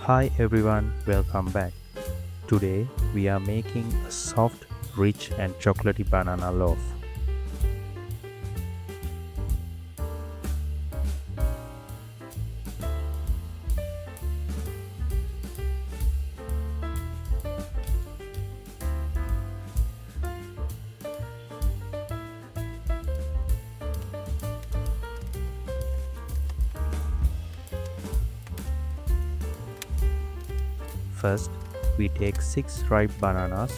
Hi everyone, welcome back. Today we are making a soft, rich and chocolatey banana loaf. First, we take 6 ripe bananas.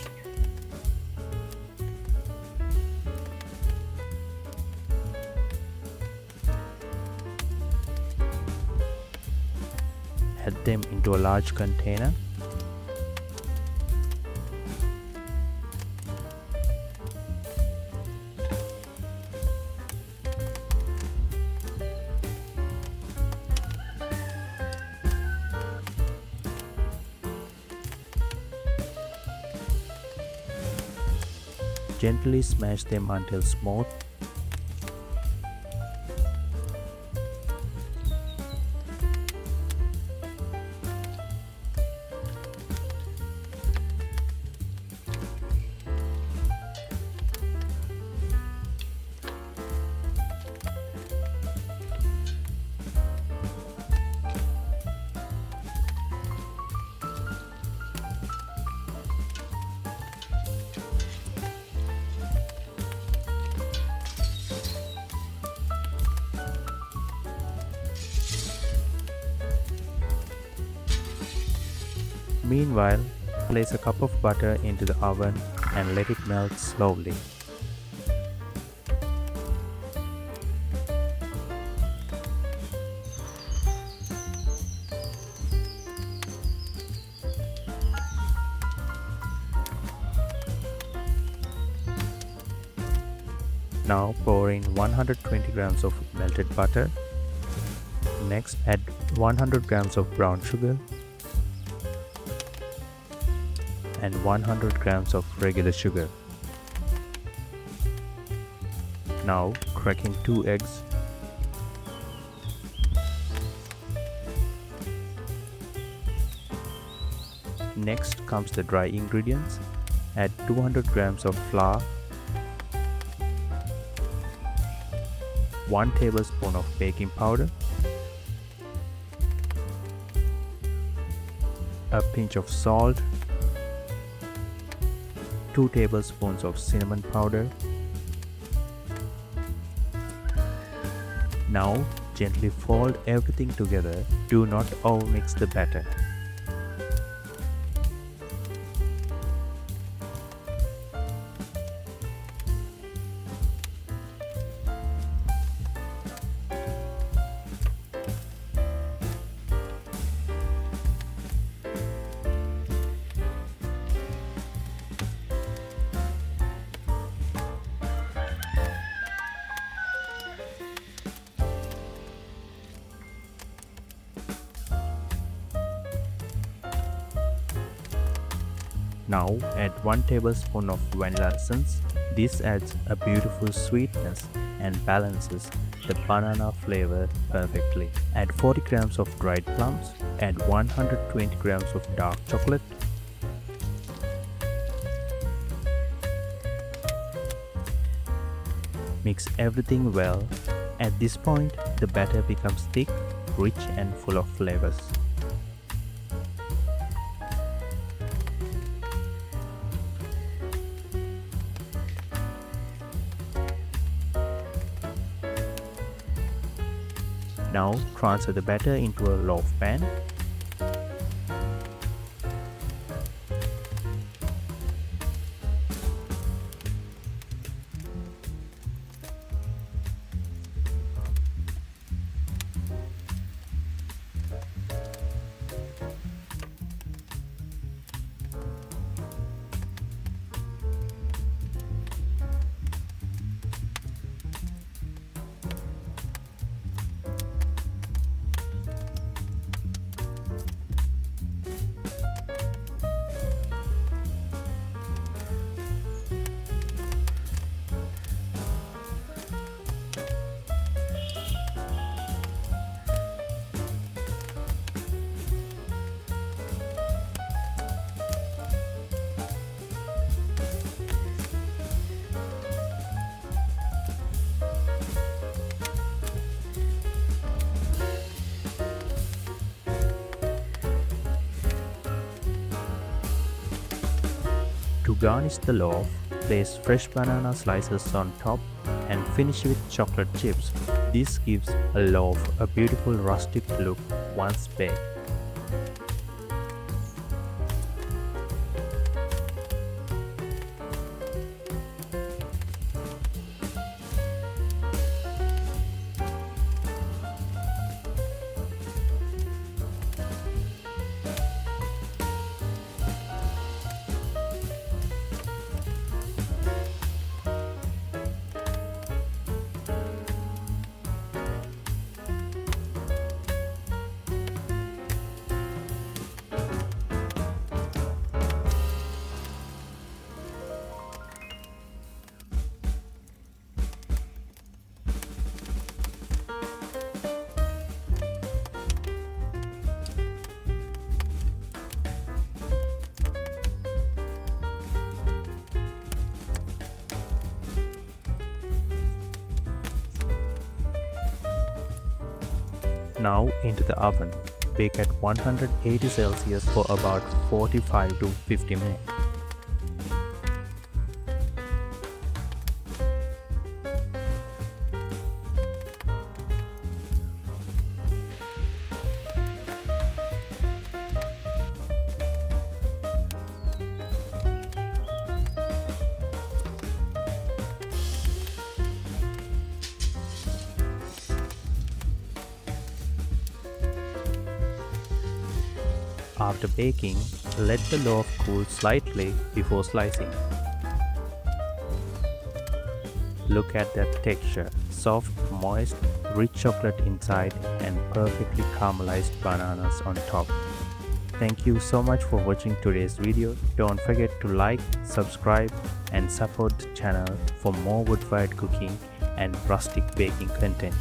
Add them into a large container. Gently smash them until smooth. Meanwhile, place a cup of butter into the oven and let it melt slowly. Now pour in 120 grams of melted butter. Next, add 100 grams of brown sugar and 100 grams of regular sugar. Now crack in 2 eggs. Next comes the dry ingredients. Add 200 grams of flour, 1 tablespoon of baking powder, a pinch of salt, 2 tablespoons of cinnamon powder. Now gently fold everything together. Do not overmix the batter. Now add 1 tablespoon of vanilla essence. This adds a beautiful sweetness and balances the banana flavor perfectly. Add 40 grams of dried plums. Add 120 grams of dark chocolate. Mix everything well. At this point, the batter becomes thick, rich and full of flavors. Now transfer the batter into a loaf pan. garnish the loaf, place fresh banana slices on top and finish with chocolate chips. This gives a loaf a beautiful rustic look once baked. Now into the oven. Bake at 180 Celsius for about 45 to 50 minutes. After baking, let the loaf cool slightly before slicing. Look at that texture, soft, moist, rich chocolate inside and perfectly caramelized bananas on top. Thank you so much for watching today's video. Don't forget to like, subscribe and support the channel for more wood-fired cooking and rustic baking content.